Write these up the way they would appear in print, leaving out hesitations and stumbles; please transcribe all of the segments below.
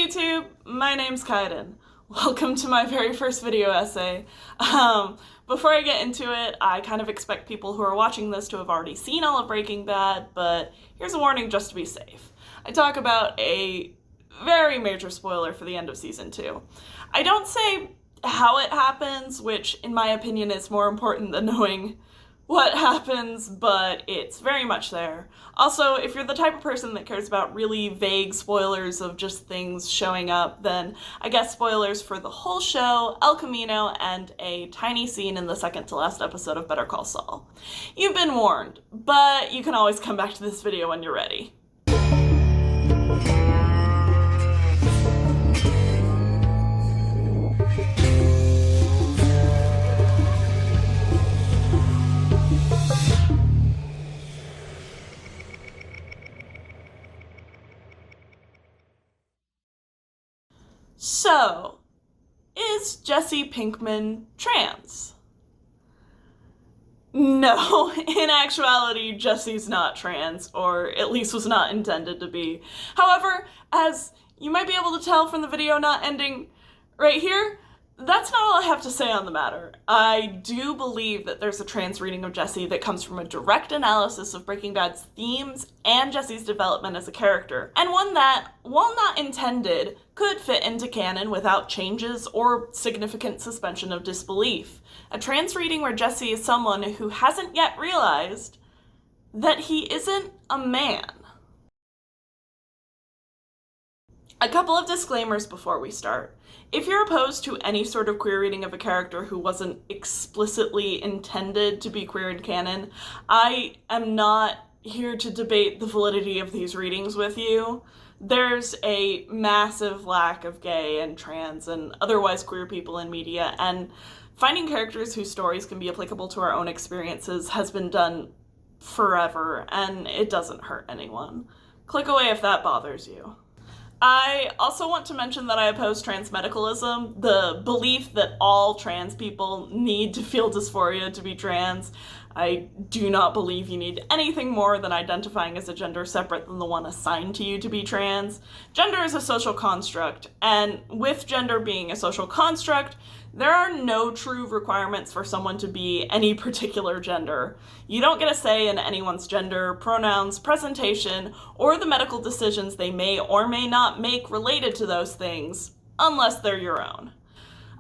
YouTube, my name's Kaiden. Welcome to my very first video essay. Before I get into it, I kind of expect people who are watching this to have already seen all of Breaking Bad, but here's a warning just to be safe. I talk about a very major spoiler for the end of season 2. I don't say how it happens, which in my opinion is more important than knowing what happens, but it's very much there. Also, if you're the type of person that cares about really vague spoilers of just things showing up, then I guess spoilers for the whole show, El Camino, and a tiny scene in the second to last episode of Better Call Saul. You've been warned, but you can always come back to this video when you're ready. So, is Jesse Pinkman trans? No, in actuality, Jesse's not trans, or at least was not intended to be. However, as you might be able to tell from the video not ending right here, that's not all I have to say on the matter. I do believe that there's a trans reading of Jesse that comes from a direct analysis of Breaking Bad's themes and Jesse's development as a character, and one that, while not intended, could fit into canon without changes or significant suspension of disbelief. A trans reading where Jesse is someone who hasn't yet realized that he isn't a man. A couple of disclaimers before we start. If you're opposed to any sort of queer reading of a character who wasn't explicitly intended to be queer in canon, I am not here to debate the validity of these readings with you. There's a massive lack of gay and trans and otherwise queer people in media, and finding characters whose stories can be applicable to our own experiences has been done forever, and it doesn't hurt anyone. Click away if that bothers you. I also want to mention that I oppose transmedicalism, the belief that all trans people need to feel dysphoria to be trans. I do not believe you need anything more than identifying as a gender separate than the one assigned to you to be trans. Gender is a social construct, and with gender being a social construct, there are no true requirements for someone to be any particular gender. You don't get a say in anyone's gender, pronouns, presentation, or the medical decisions they may or may not make related to those things, unless they're your own.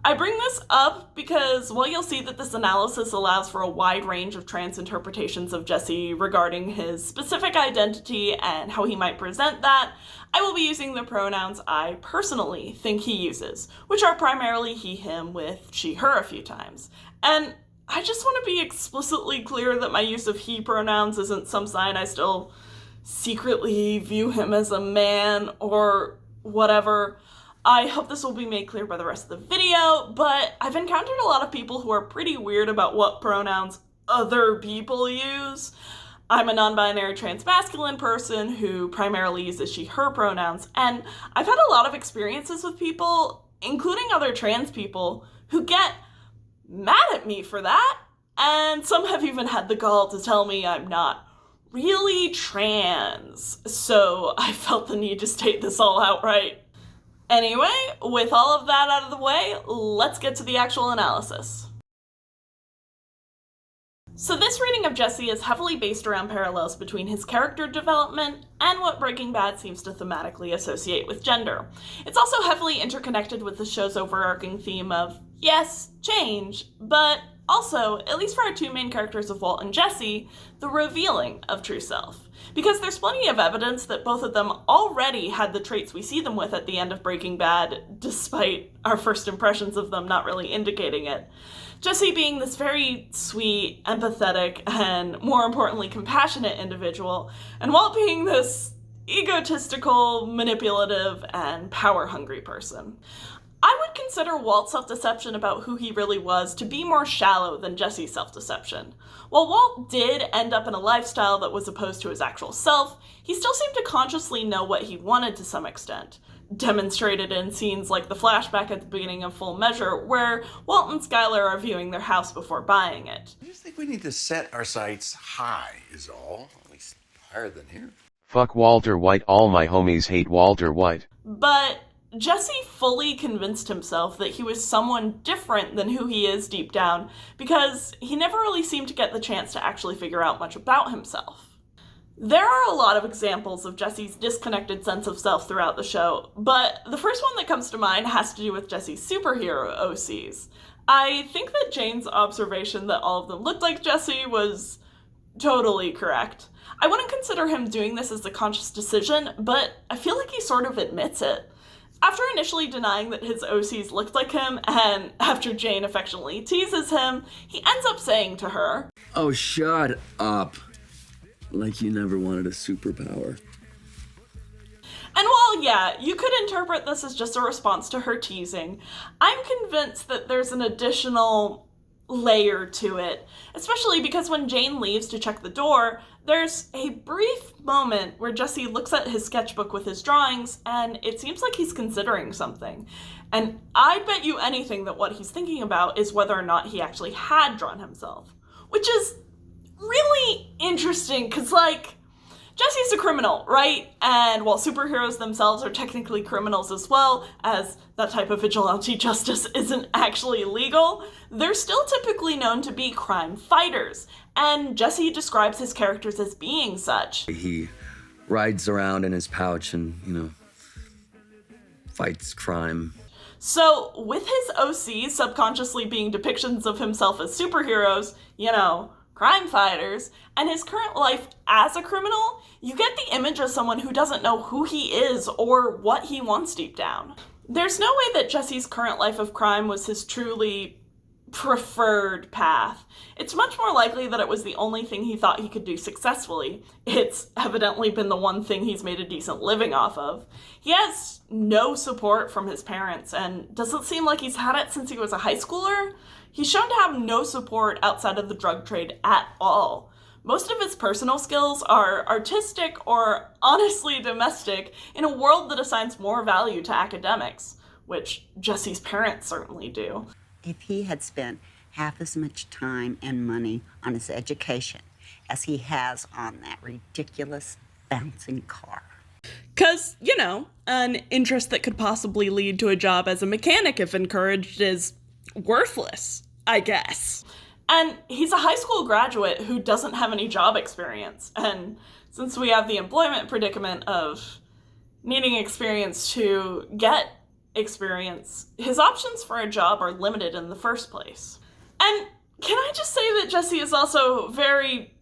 I bring this up because while you'll see that this analysis allows for a wide range of trans interpretations of Jesse regarding his specific identity and how he might present that, I will be using the pronouns I personally think he uses, which are primarily he, him, with she, her a few times. And I just want to be explicitly clear that my use of he pronouns isn't some sign I still secretly view him as a man or whatever. I hope this will be made clear by the rest of the video, but I've encountered a lot of people who are pretty weird about what pronouns other people use. I'm a non-binary trans-masculine person who primarily uses she, her pronouns, and I've had a lot of experiences with people, including other trans people, who get mad at me for that, and some have even had the gall to tell me I'm not really trans, so I felt the need to state this all outright. Anyway, with all of that out of the way, let's get to the actual analysis. So this reading of Jesse is heavily based around parallels between his character development and what Breaking Bad seems to thematically associate with gender. It's also heavily interconnected with the show's overarching theme of, yes, change, but also, at least for our two main characters of Walt and Jesse, the revealing of true self. Because there's plenty of evidence that both of them already had the traits we see them with at the end of Breaking Bad, despite our first impressions of them not really indicating it. Jesse being this very sweet, empathetic, and more importantly, compassionate individual, and Walt being this egotistical, manipulative, and power-hungry person. I would consider Walt's self-deception about who he really was to be more shallow than Jesse's self-deception. While Walt did end up in a lifestyle that was opposed to his actual self, he still seemed to consciously know what he wanted to some extent, demonstrated in scenes like the flashback at the beginning of Full Measure, where Walt and Skyler are viewing their house before buying it. I just think we need to set our sights high is all, at least higher than here. Fuck Walter White, all my homies hate Walter White. But Jesse fully convinced himself that he was someone different than who he is deep down, because he never really seemed to get the chance to actually figure out much about himself. There are a lot of examples of Jesse's disconnected sense of self throughout the show, but the first one that comes to mind has to do with Jesse's superhero OCs. I think that Jane's observation that all of them looked like Jesse was totally correct. I wouldn't consider him doing this as a conscious decision, but I feel like he sort of admits it. After initially denying that his OCs looked like him, and after Jane affectionately teases him, he ends up saying to her, "Oh, shut up. Like you never wanted a superpower." And while, yeah, you could interpret this as just a response to her teasing, I'm convinced that there's an additional layer to it, especially because when Jane leaves to check the door, there's a brief moment where Jesse looks at his sketchbook with his drawings, and it seems like he's considering something. And I bet you anything that what he's thinking about is whether or not he actually had drawn himself, which is really interesting, because, like, Jesse's a criminal, right? And while superheroes themselves are technically criminals as well, as that type of vigilante justice isn't actually legal, they're still typically known to be crime fighters. And Jesse describes his characters as being such. He rides around in his pouch and, fights crime. So, with his OCs subconsciously being depictions of himself as superheroes, crime fighters, and his current life as a criminal, you get the image of someone who doesn't know who he is or what he wants deep down. There's no way that Jesse's current life of crime was his truly preferred path. It's much more likely that it was the only thing he thought he could do successfully. It's evidently been the one thing he's made a decent living off of. He has no support from his parents, and doesn't seem like he's had it since he was a high schooler. He's shown to have no support outside of the drug trade at all. Most of his personal skills are artistic or honestly domestic in a world that assigns more value to academics, which Jesse's parents certainly do. If he had spent half as much time and money on his education as he has on that ridiculous bouncing car. Because, an interest that could possibly lead to a job as a mechanic if encouraged is worthless, I guess. And he's a high school graduate who doesn't have any job experience. And since we have the employment predicament of needing experience to get experience, his options for a job are limited in the first place. And can I just say that Jesse is also very,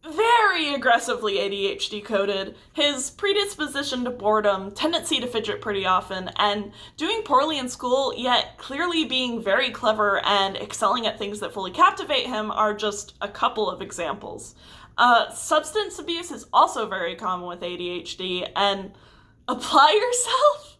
very aggressively ADHD coded. His predisposition to boredom, tendency to fidget pretty often, and doing poorly in school, yet clearly being very clever and excelling at things that fully captivate him are just a couple of examples. Substance abuse is also very common with ADHD, and apply yourself?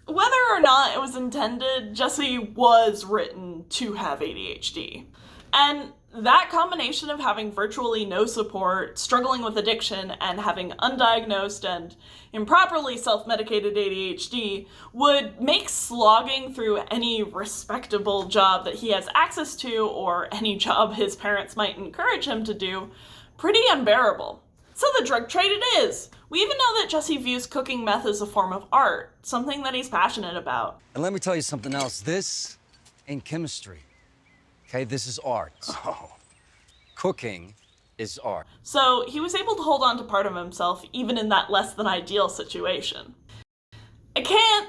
Whether or not it was intended, Jesse was written to have ADHD. And that combination of having virtually no support, struggling with addiction, and having undiagnosed and improperly self-medicated ADHD would make slogging through any respectable job that he has access to, or any job his parents might encourage him to do, pretty unbearable. So the drug trade it is! We even know that Jesse views cooking meth as a form of art, something that he's passionate about. And let me tell you something else. This ain't chemistry. Okay, this is art. Oh. Cooking is art. So he was able to hold on to part of himself even in that less than ideal situation. I can't,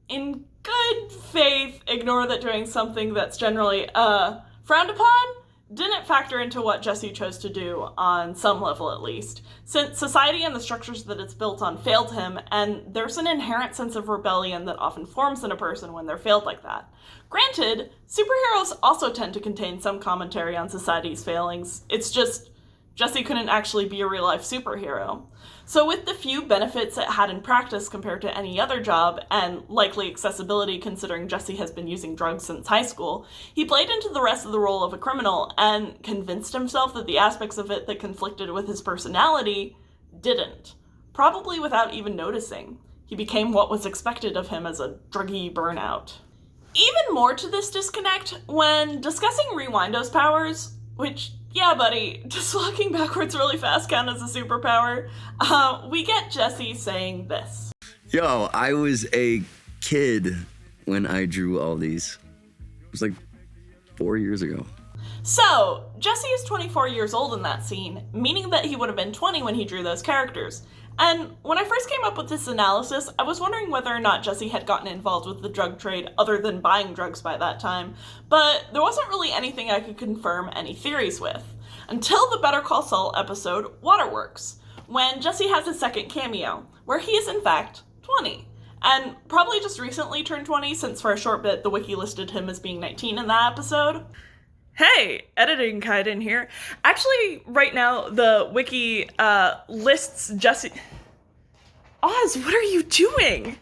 in good faith, ignore that doing something that's generally frowned upon didn't factor into what Jesse chose to do, on some level at least, since society and the structures that it's built on failed him, and there's an inherent sense of rebellion that often forms in a person when they're failed like that. Granted, superheroes also tend to contain some commentary on society's failings. It's just Jesse couldn't actually be a real-life superhero. So with the few benefits it had in practice compared to any other job, and likely accessibility considering Jesse has been using drugs since high school, he played into the rest of the role of a criminal and convinced himself that the aspects of it that conflicted with his personality didn't. Probably without even noticing. He became what was expected of him as a druggy burnout. Even more to this disconnect, when discussing Rewindo's powers, which, yeah, buddy, does walking backwards really fast count as a superpower? We get Jesse saying this. Yo, I was a kid when I drew all these. It was like 4 years ago. So, Jesse is 24 years old in that scene, meaning that he would have been 20 when he drew those characters. And when I first came up with this analysis, I was wondering whether or not Jesse had gotten involved with the drug trade other than buying drugs by that time, but there wasn't really anything I could confirm any theories with. Until the Better Call Saul episode, Waterworks, when Jesse has his second cameo, where he is in fact 20. And probably just recently turned 20, since for a short bit the wiki listed him as being 19 in that episode. Hey, editing Kaiden here. Actually, right now, the wiki lists Jesse... Oz, what are you doing?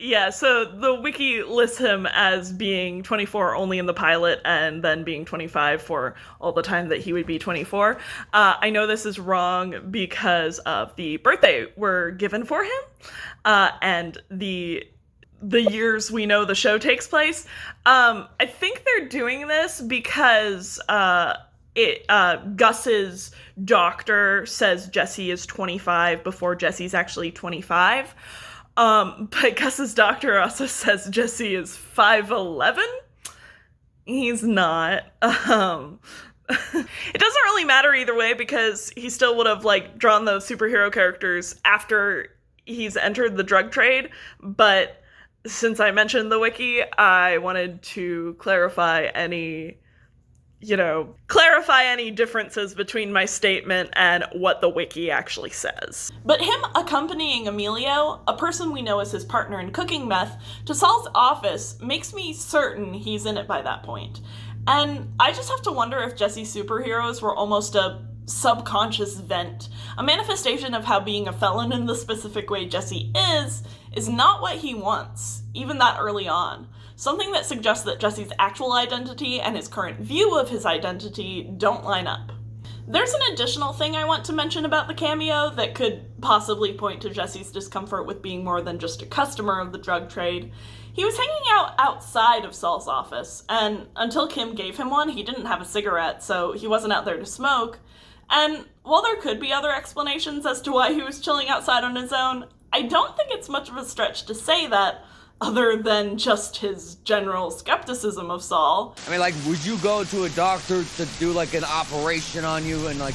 Yeah, so the wiki lists him as being 24 only in the pilot and then being 25 for all the time that he would be 24. I know this is wrong because of the birthday we're given for him and the years we know the show takes place. I think they're doing this because Gus's doctor says Jesse is 25 before Jesse's actually 25. But Gus's doctor also says Jesse is 5'11". He's not. It doesn't really matter either way because he still would have like drawn those superhero characters after he's entered the drug trade. But since I mentioned the wiki, I wanted to clarify any differences between my statement and what the wiki actually says. But him accompanying Emilio, a person we know as his partner in cooking meth, to Saul's office makes me certain he's in it by that point. And I just have to wonder if Jesse's superheroes were almost a subconscious vent, a manifestation of how being a felon in the specific way Jesse is not what he wants, even that early on. Something that suggests that Jesse's actual identity and his current view of his identity don't line up. There's an additional thing I want to mention about the cameo that could possibly point to Jesse's discomfort with being more than just a customer of the drug trade. He was hanging out outside of Saul's office, and until Kim gave him one, he didn't have a cigarette, so he wasn't out there to smoke. And while there could be other explanations as to why he was chilling outside on his own, I don't think it's much of a stretch to say that, other than just his general skepticism of Saul. I mean, like, would you go to a doctor to do like an operation on you and on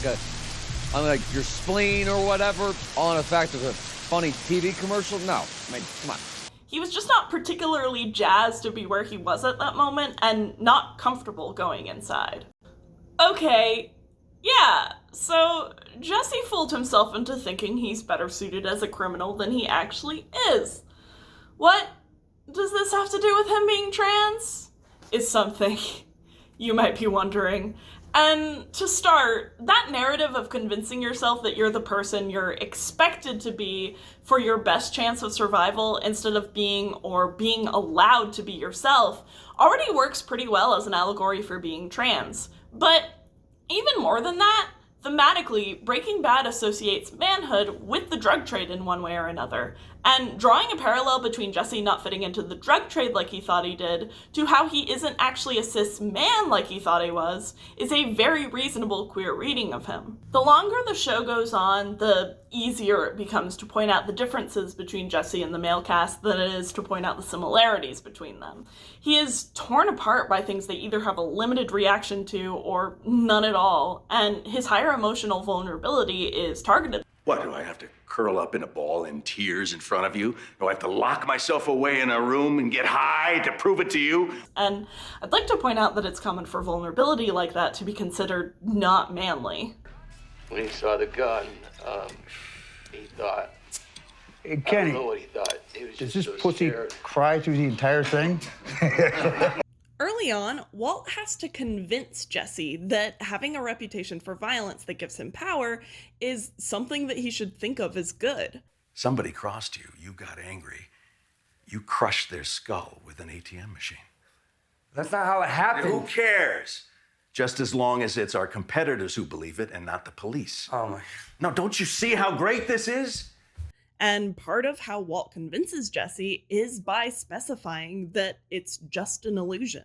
your spleen or whatever, on the fact of a funny TV commercial? No. I mean, come on. He was just not particularly jazzed to be where he was at that moment and not comfortable going inside. Okay, yeah, so Jesse fooled himself into thinking he's better suited as a criminal than he actually is. What does this have to do with him being trans? Is something you might be wondering. And to start, that narrative of convincing yourself that you're the person you're expected to be for your best chance of survival instead of being allowed to be yourself already works pretty well as an allegory for being trans. But even more than that, thematically, Breaking Bad associates manhood with the drug trade in one way or another, and drawing a parallel between Jesse not fitting into the drug trade like he thought he did, to how he isn't actually a cis man like he thought he was, is a very reasonable queer reading of him. The longer the show goes on, the easier it becomes to point out the differences between Jesse and the male cast than it is to point out the similarities between them. He is torn apart by things they either have a limited reaction to or none at all, and his higher emotional vulnerability is targeted. What, do I have to curl up in a ball in tears in front of you? Do I have to lock myself away in a room and get high to prove it to you? And I'd like to point out that it's common for vulnerability like that to be considered not manly. When he saw the gun, he thought, Hey, I Kenny, don't know what he thought. He was does just this so pussy scared. cry through the entire thing? Early on, Walt has to convince Jesse that having a reputation for violence that gives him power is something that he should think of as good. Somebody crossed you. You got angry. You crushed their skull with an ATM machine. That's not how it happened. Who cares? Just as long as it's our competitors who believe it and not the police. Oh my. Now, don't you see how great this is? And part of how Walt convinces Jesse is by specifying that it's just an illusion.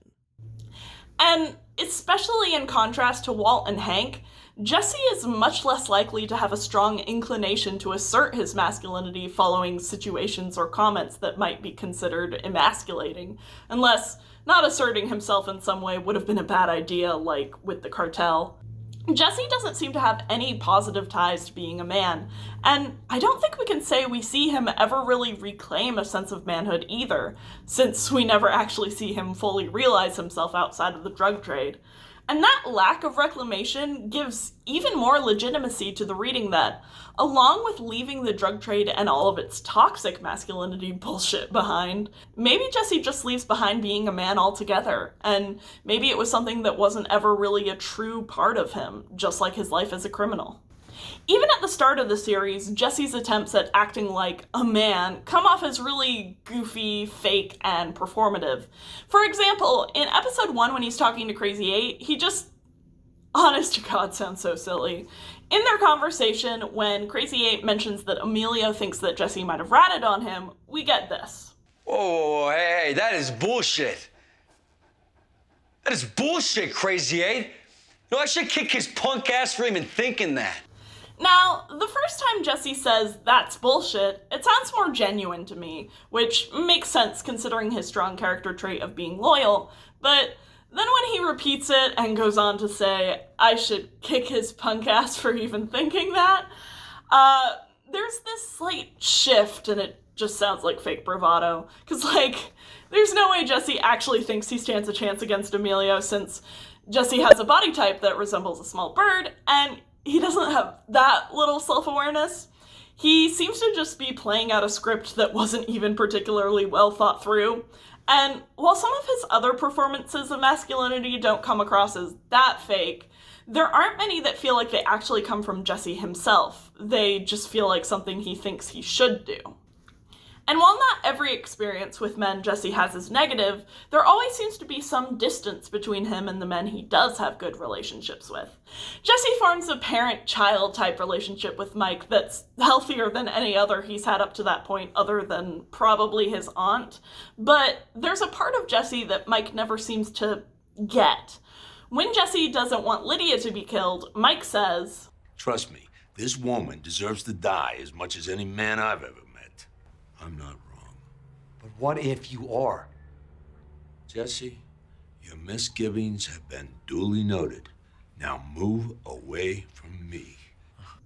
And especially in contrast to Walt and Hank, Jesse is much less likely to have a strong inclination to assert his masculinity following situations or comments that might be considered emasculating, unless not asserting himself in some way would have been a bad idea, like with the cartel. Jesse doesn't seem to have any positive ties to being a man, and I don't think we can say we see him ever really reclaim a sense of manhood either, since we never actually see him fully realize himself outside of the drug trade. And that lack of reclamation gives even more legitimacy to the reading that, along with leaving the drug trade and all of its toxic masculinity bullshit behind, maybe Jesse just leaves behind being a man altogether, and maybe it was something that wasn't ever really a true part of him, just like his life as a criminal. Even at the start of the series, Jesse's attempts at acting like a man come off as really goofy, fake, and performative. For example, in episode 1 when he's talking to Crazy 8, he just, honest to God, sounds so silly. In their conversation, when Crazy 8 mentions that Emilio thinks that Jesse might have ratted on him, we get this. Whoa, hey, that is bullshit. That is bullshit, Crazy 8. No, I should kick his punk ass for even thinking that. Now, the first time Jesse says that's bullshit, it sounds more genuine to me, which makes sense considering his strong character trait of being loyal, but then when he repeats it and goes on to say, I should kick his punk ass for even thinking that, there's this slight shift and it just sounds like fake bravado. Because, there's no way Jesse actually thinks he stands a chance against Emilio since Jesse has a body type that resembles a small bird, and he doesn't have that little self-awareness. He seems to just be playing out a script that wasn't even particularly well thought through. And while some of his other performances of masculinity don't come across as that fake, there aren't many that feel like they actually come from Jesse himself. They just feel like something he thinks he should do. And while not every experience with men Jesse has is negative, there always seems to be some distance between him and the men he does have good relationships with. Jesse forms a parent-child type relationship with Mike that's healthier than any other he's had up to that point other than probably his aunt. But there's a part of Jesse that Mike never seems to get. When Jesse doesn't want Lydia to be killed, Mike says, Trust me, this woman deserves to die as much as any man I've ever met. I'm not wrong. But what if you are? Jesse, your misgivings have been duly noted. Now move away from me.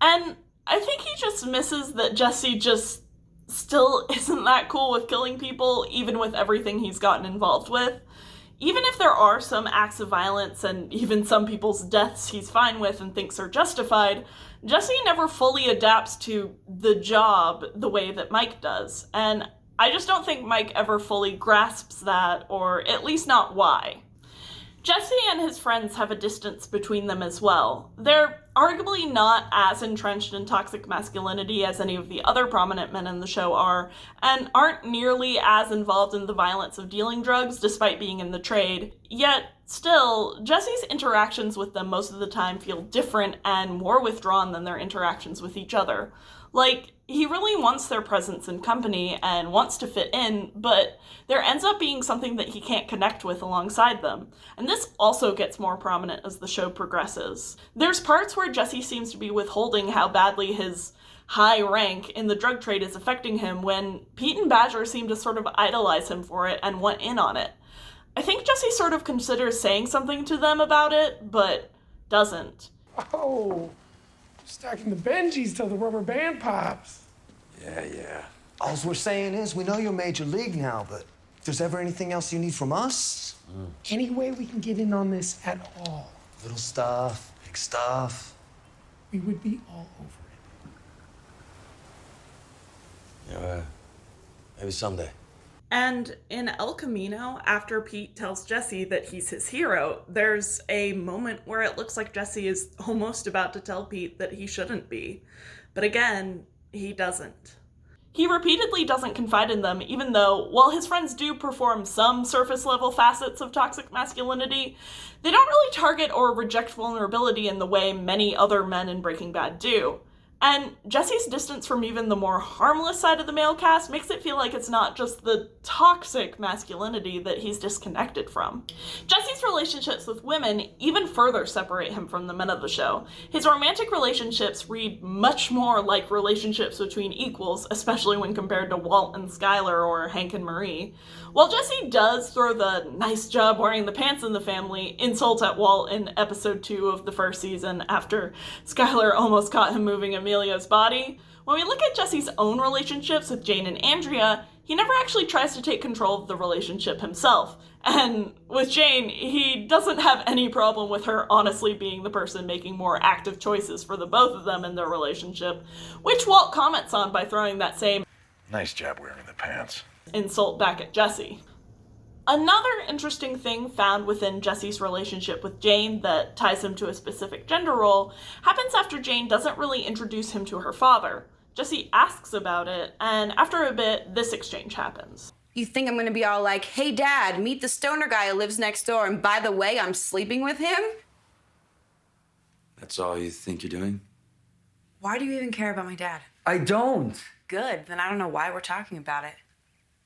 And I think he just misses that Jesse just still isn't that cool with killing people, even with everything he's gotten involved with. Even if there are some acts of violence and even some people's deaths he's fine with and thinks are justified, Jesse never fully adapts to the job the way that Mike does. And I just don't think Mike ever fully grasps that, or at least not why. Jesse and his friends have a distance between them as well. They're arguably not as entrenched in toxic masculinity as any of the other prominent men in the show are, and aren't nearly as involved in the violence of dealing drugs despite being in the trade. Yet, still, Jesse's interactions with them most of the time feel different and more withdrawn than their interactions with each other. Like, he really wants their presence and company and wants to fit in, but there ends up being something that he can't connect with alongside them. And this also gets more prominent as the show progresses. There's parts where Jesse seems to be withholding how badly his high rank in the drug trade is affecting him when Pete and Badger seem to sort of idolize him for it and want in on it. I think Jesse sort of considers saying something to them about it, but doesn't. Oh, stacking the Benjis till the rubber band pops. Yeah. All we're saying is we know you're major league now, but if there's ever anything else you need from us... Any way we can get in on this at all, Little stuff, big stuff. we would be all over it. Yeah, maybe someday. And in El Camino, after Pete tells Jesse that he's his hero, there's a moment where it looks like Jesse is almost about to tell Pete that he shouldn't be. But again, he doesn't. He repeatedly doesn't confide in them, even though, while his friends do perform some surface-level facets of toxic masculinity, they don't really target or reject vulnerability in the way many other men in Breaking Bad do. And Jesse's distance from even the more harmless side of the male cast makes it feel like it's not just the toxic masculinity that he's disconnected from. Jesse's relationships with women even further separate him from the men of the show. His romantic relationships read much more like relationships between equals, especially when compared to Walt and Skylar or Hank and Marie. While Jesse does throw the "nice job wearing the pants in the family" insult at Walt in episode 2 of the first season after Skylar almost caught him moving Emilio's body, when we look at Jesse's own relationships with Jane and Andrea, he never actually tries to take control of the relationship himself. And with Jane, he doesn't have any problem with her honestly being the person making more active choices for the both of them in their relationship, which Walt comments on by throwing that same Nice job wearing the pants insult back at Jesse. Another interesting thing found within Jesse's relationship with Jane that ties him to a specific gender role happens after Jane doesn't really introduce him to her father. Jesse asks about it, and after a bit, this exchange happens. You think I'm gonna be all like, "Hey Dad, meet the stoner guy who lives next door, and by the way, I'm sleeping with him"? That's all you think you're doing? Why do you even care about my dad? I don't. Good, then I don't know why we're talking about it.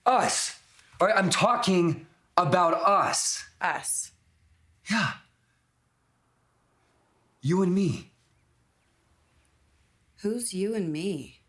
Us. All right, I'm talking about us. Us. Yeah. You and me. Who's you and me?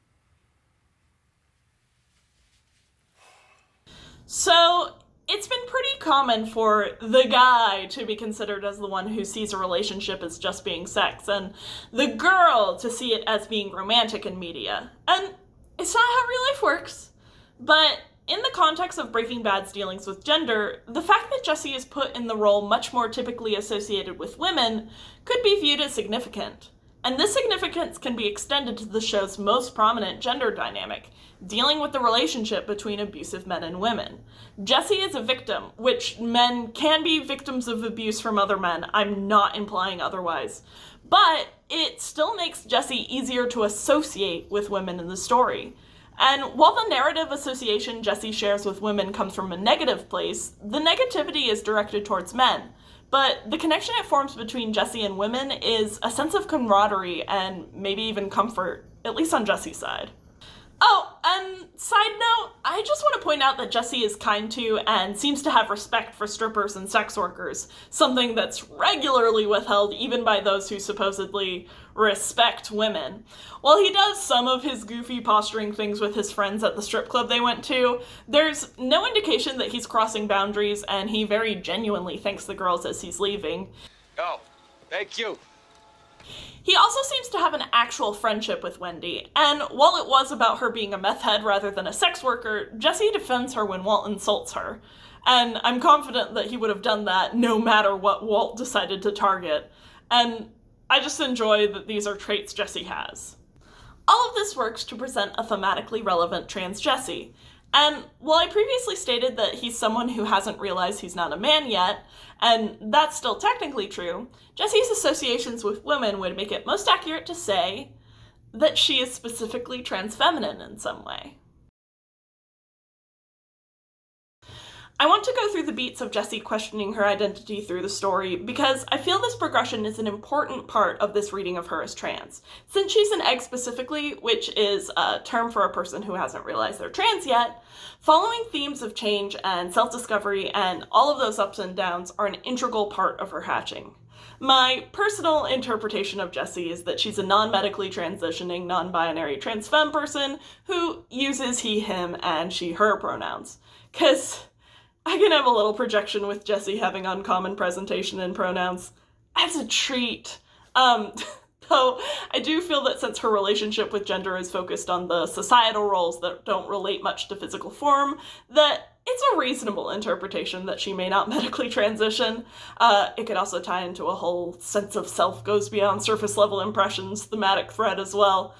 So, it's been pretty common for the guy to be considered as the one who sees a relationship as just being sex, and the girl to see it as being romantic in media. And it's not how real life works. But in the context of Breaking Bad's dealings with gender, the fact that Jesse is put in the role much more typically associated with women could be viewed as significant. And this significance can be extended to the show's most prominent gender dynamic, dealing with the relationship between abusive men and women. Jesse is a victim, which men can be victims of abuse from other men. I'm not implying otherwise. But it still makes Jesse easier to associate with women in the story. And while the narrative association Jesse shares with women comes from a negative place, the negativity is directed towards men. But the connection it forms between Jesse and women is a sense of camaraderie and maybe even comfort, at least on Jesse's side. Oh, and side note, I just want to point out that Jesse is kind to and seems to have respect for strippers and sex workers, something that's regularly withheld even by those who supposedly respect women. While he does some of his goofy posturing things with his friends at the strip club they went to, there's no indication that he's crossing boundaries, and he very genuinely thanks the girls as he's leaving. Oh, thank you. He also seems to have an actual friendship with Wendy, and while it was about her being a meth head rather than a sex worker, Jesse defends her when Walt insults her. And I'm confident that he would have done that no matter what Walt decided to target. And I just enjoy that these are traits Jesse has. All of this works to present a thematically relevant trans Jesse. And while I previously stated that he's someone who hasn't realized he's not a man yet, and that's still technically true, Jesse's associations with women would make it most accurate to say that she is specifically trans-feminine in some way. I want to go through the beats of Jessie questioning her identity through the story because I feel this progression is an important part of this reading of her as trans. Since she's an egg specifically, which is a term for a person who hasn't realized they're trans yet, following themes of change and self-discovery and all of those ups and downs are an integral part of her hatching. My personal interpretation of Jessie is that she's a non-medically transitioning, non-binary trans femme person who uses he, him, and she, her pronouns. 'Cause I can have a little projection with Jessie having uncommon presentation and pronouns as a treat. Though I do feel that since her relationship with gender is focused on the societal roles that don't relate much to physical form, that it's a reasonable interpretation that she may not medically transition. It could also tie into a whole sense of self goes beyond surface level impressions thematic thread as well.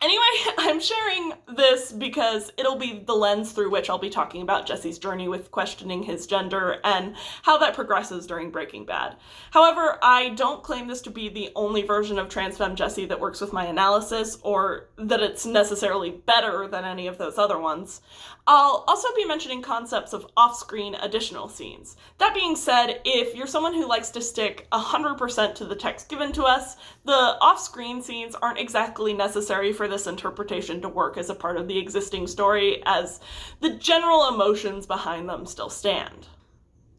Anyway, I'm sharing this because it'll be the lens through which I'll be talking about Jesse's journey with questioning his gender and how that progresses during Breaking Bad. However, I don't claim this to be the only version of trans femme Jesse that works with my analysis, or that it's necessarily better than any of those other ones. I'll also be mentioning concepts of off-screen additional scenes. That being said, if you're someone who likes to stick 100% to the text given to us, the off-screen scenes aren't exactly necessary for this interpretation to work as a part of the existing story, as the general emotions behind them still stand.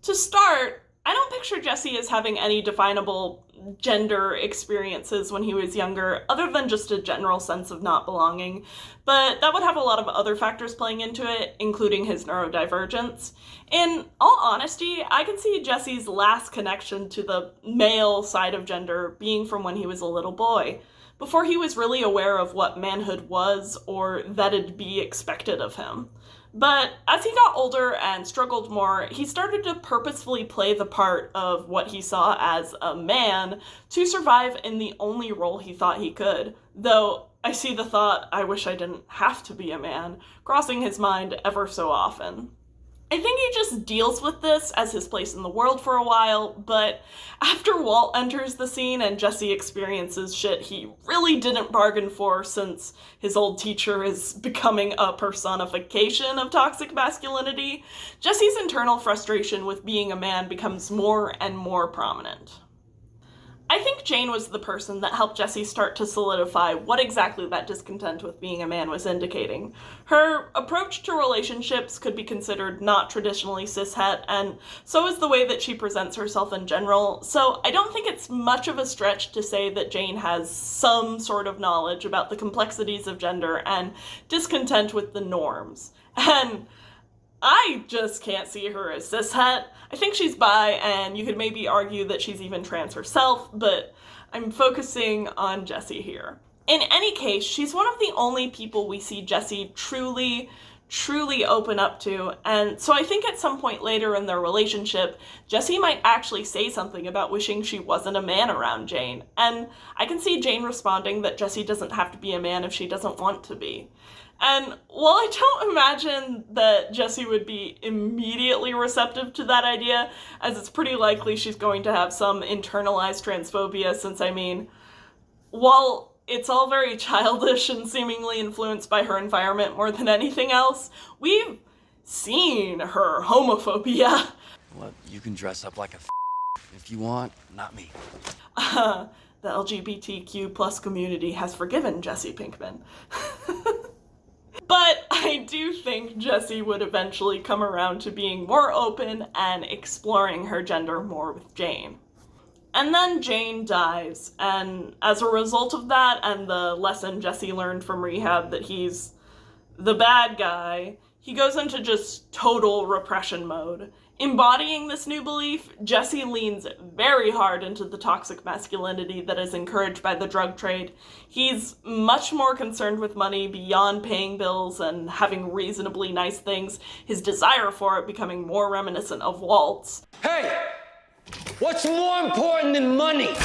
To start, I don't picture Jesse as having any definable gender experiences when he was younger, other than just a general sense of not belonging, but that would have a lot of other factors playing into it, including his neurodivergence. In all honesty, I can see Jesse's last connection to the male side of gender being from when he was a little boy, before he was really aware of what manhood was or that it'd be expected of him. But as he got older and struggled more, he started to purposefully play the part of what he saw as a man to survive in the only role he thought he could, though I see the thought, I wish I didn't have to be a man, crossing his mind ever so often. I think he just deals with this as his place in the world for a while, but after Walt enters the scene and Jesse experiences shit he really didn't bargain for, since his old teacher is becoming a personification of toxic masculinity, Jesse's internal frustration with being a man becomes more and more prominent. I think Jane was the person that helped Jesse start to solidify what exactly that discontent with being a man was indicating. Her approach to relationships could be considered not traditionally cishet, and so is the way that she presents herself in general, so I don't think it's much of a stretch to say that Jane has some sort of knowledge about the complexities of gender and discontent with the norms. And I just can't see her as cishet. I think she's bi, and you could maybe argue that she's even trans herself, but I'm focusing on Jesse here. In any case, she's one of the only people we see Jesse truly open up to, and so I think at some point later in their relationship, Jesse might actually say something about wishing she wasn't a man around Jane, and I can see Jane responding that Jesse doesn't have to be a man if she doesn't want to be. And while I don't imagine that Jesse would be immediately receptive to that idea, as it's pretty likely she's going to have some internalized transphobia, since, I mean, while it's all very childish and seemingly influenced by her environment more than anything else, we've seen her homophobia. Well, you can dress up like a if you want, not me. The LGBTQ plus community has forgiven Jesse Pinkman. But I do think Jesse would eventually come around to being more open and exploring her gender more with Jane. And then Jane dies, and as a result of that and the lesson Jesse learned from rehab that he's the bad guy, he goes into just total repression mode. Embodying this new belief, Jesse leans very hard into the toxic masculinity that is encouraged by the drug trade. He's much more concerned with money beyond paying bills and having reasonably nice things, his desire for it becoming more reminiscent of Walt's. Hey! What's more important than money?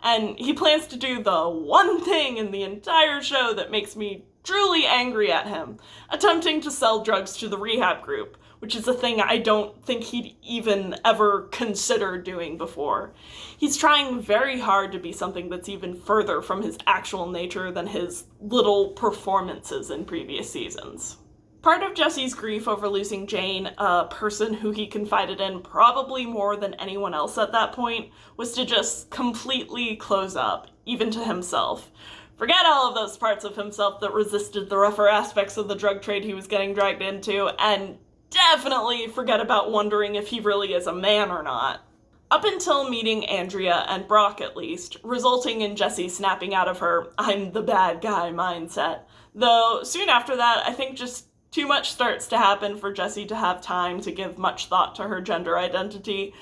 And he plans to do the one thing in the entire show that makes me truly angry at him, attempting to sell drugs to the rehab group, which is a thing I don't think he'd even ever considered doing before. He's trying very hard to be something that's even further from his actual nature than his little performances in previous seasons. Part of Jesse's grief over losing Jane, a person who he confided in probably more than anyone else at that point, was to just completely close up, even to himself. Forget all of those parts of himself that resisted the rougher aspects of the drug trade he was getting dragged into, and definitely forget about wondering if he really is a man or not. Up until meeting Andrea and Brock, at least, resulting in Jesse snapping out of her "I'm the bad guy" mindset. Though soon after that, I think just too much starts to happen for Jesse to have time to give much thought to her gender identity.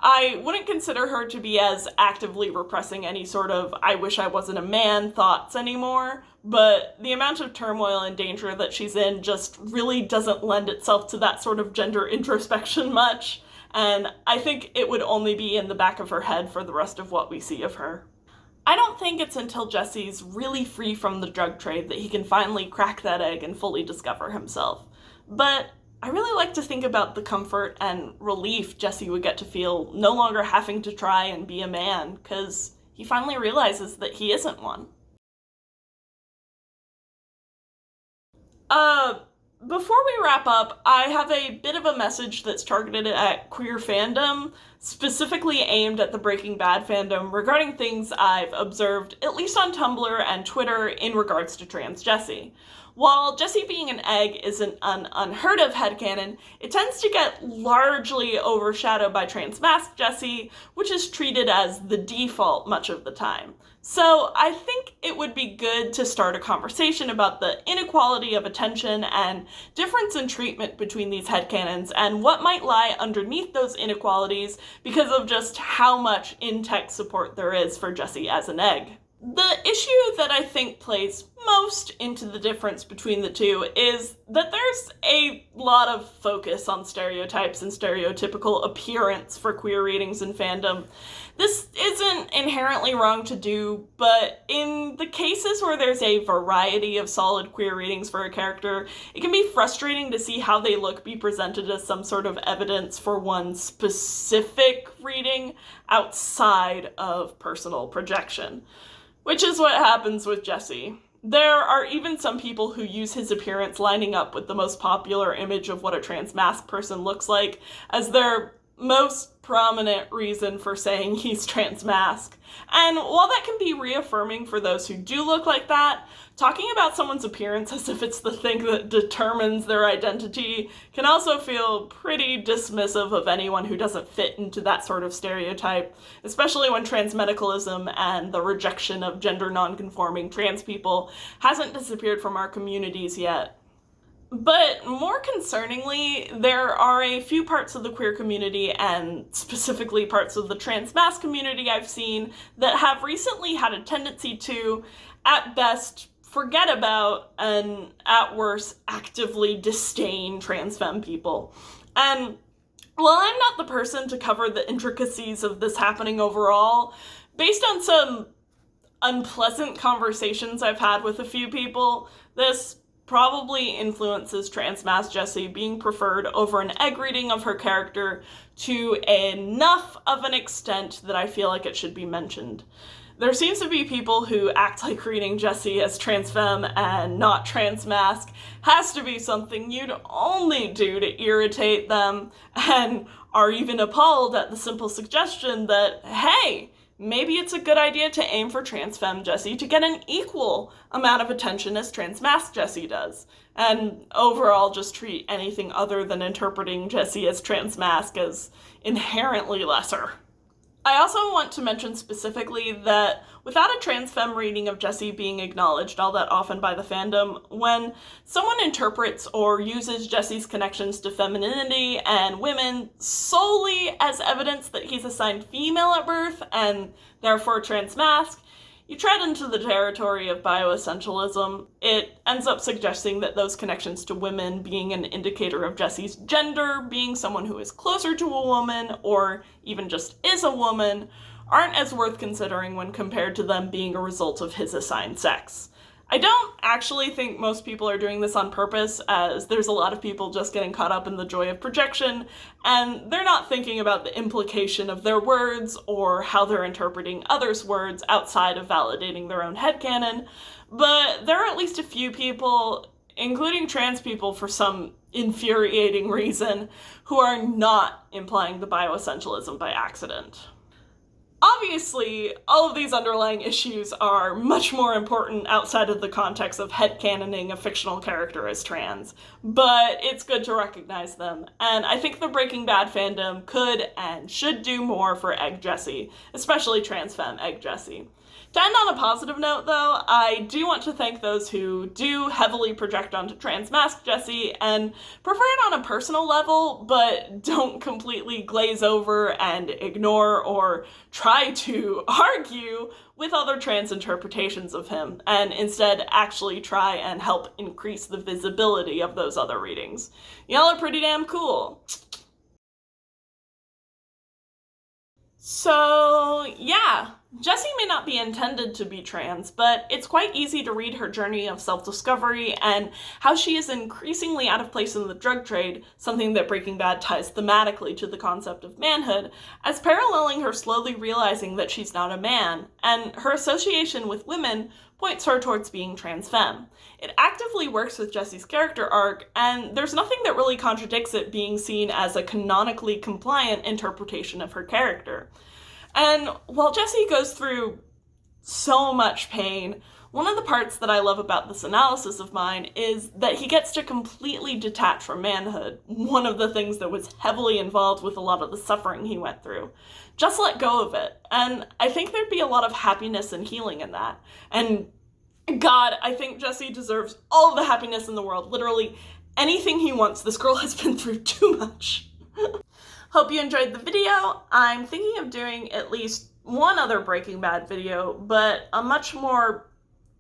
I wouldn't consider her to be as actively repressing any sort of "I wish I wasn't a man" thoughts anymore, but the amount of turmoil and danger that she's in just really doesn't lend itself to that sort of gender introspection much, and I think it would only be in the back of her head for the rest of what we see of her. I don't think it's until Jesse's really free from the drug trade that he can finally crack that egg and fully discover himself. But I really like to think about the comfort and relief Jesse would get to feel no longer having to try and be a man, because he finally realizes that he isn't one. Before we wrap up, I have a bit of a message that's targeted at queer fandom, specifically aimed at the Breaking Bad fandom, regarding things I've observed, at least on Tumblr and Twitter, in regards to trans Jesse. While Jesse being an egg isn't an unheard of headcanon, it tends to get largely overshadowed by trans masked Jesse, which is treated as the default much of the time. So I think it would be good to start a conversation about the inequality of attention and difference in treatment between these headcanons and what might lie underneath those inequalities because of just how much in-text support there is for Jesse as an egg. The issue that I think plays most into the difference between the two is that there's a lot of focus on stereotypes and stereotypical appearance for queer readings in fandom. This isn't inherently wrong to do, but in the cases where there's a variety of solid queer readings for a character, it can be frustrating to see how they look be presented as some sort of evidence for one specific reading outside of personal projection. Which is what happens with Jesse. There are even some people who use his appearance lining up with the most popular image of what a trans masked person looks like as their most prominent reason for saying he's trans masked. And while that can be reaffirming for those who do look like that, talking about someone's appearance as if it's the thing that determines their identity can also feel pretty dismissive of anyone who doesn't fit into that sort of stereotype, especially when transmedicalism and the rejection of gender nonconforming trans people hasn't disappeared from our communities yet. But more concerningly, there are a few parts of the queer community, and specifically parts of the trans masked community I've seen, that have recently had a tendency to, at best, forget about, and at worst, actively disdain trans femme people. And while I'm not the person to cover the intricacies of this happening overall, based on some unpleasant conversations I've had with a few people, this probably influences trans masked Jesse being preferred over an egg reading of her character to enough of an extent that I feel like it should be mentioned. There seems to be people who act like reading Jesse as trans femme and not trans mask has to be something you'd only do to irritate them, and are even appalled at the simple suggestion that, hey, maybe it's a good idea to aim for trans femme Jesse to get an equal amount of attention as trans masked Jesse does, and overall just treat anything other than interpreting Jesse as trans masked as inherently lesser. I also want to mention specifically that without a trans femme reading of Jesse being acknowledged all that often by the fandom, when someone interprets or uses Jesse's connections to femininity and women solely as evidence that he's assigned female at birth and therefore trans masked, you tread into the territory of bioessentialism. It ends up suggesting that those connections to women being an indicator of Jesse's gender, being someone who is closer to a woman, or even just is a woman, aren't as worth considering when compared to them being a result of his assigned sex. I don't actually think most people are doing this on purpose, as there's a lot of people just getting caught up in the joy of projection, and they're not thinking about the implication of their words or how they're interpreting others' words outside of validating their own headcanon. But there are at least a few people, including trans people for some infuriating reason, who are not implying the bioessentialism by accident. Obviously, all of these underlying issues are much more important outside of the context of headcanoning a fictional character as trans, but it's good to recognize them, and I think the Breaking Bad fandom could and should do more for Egg Jesse, especially trans femme Egg Jesse. To end on a positive note, though, I do want to thank those who do heavily project onto trans masked Jesse and prefer it on a personal level, but don't completely glaze over and ignore or try to argue with other trans interpretations of him, and instead actually try and help increase the visibility of those other readings. Y'all are pretty damn cool. So, yeah. Jessie may not be intended to be trans, but it's quite easy to read her journey of self-discovery and how she is increasingly out of place in the drug trade, something that Breaking Bad ties thematically to the concept of manhood, as paralleling her slowly realizing that she's not a man, and her association with women points her towards being trans femme. It actively works with Jessie's character arc, and there's nothing that really contradicts it being seen as a canonically compliant interpretation of her character. And while Jessie goes through so much pain, one of the parts that I love about this analysis of mine is that he gets to completely detach from manhood, one of the things that was heavily involved with a lot of the suffering he went through. Just let go of it. And I think there'd be a lot of happiness and healing in that. And God, I think Jessie deserves all the happiness in the world. Literally anything he wants. This girl has been through too much. Hope you enjoyed the video. I'm thinking of doing at least one other Breaking Bad video, but a much more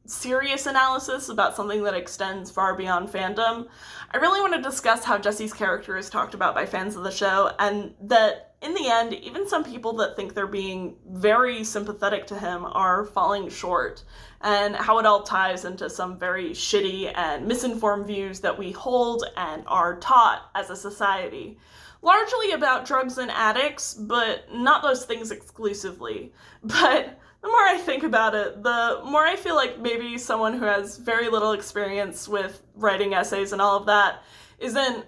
serious analysis about something that extends far beyond fandom. I really want to discuss how Jesse's character is talked about by fans of the show, and that in the end, even some people that think they're being very sympathetic to him are falling short, and how it all ties into some very shitty and misinformed views that we hold and are taught as a society. Largely about drugs and addicts, but not those things exclusively. But the more I think about it, the more I feel like maybe someone who has very little experience with writing essays and all of that isn't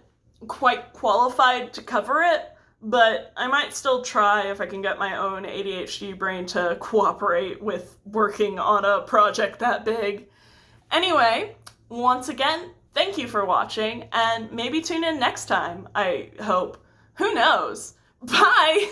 quite qualified to cover it, but I might still try if I can get my own ADHD brain to cooperate with working on a project that big. Anyway, once again, thank you for watching, and maybe tune in next time, I hope. Who knows? Bye!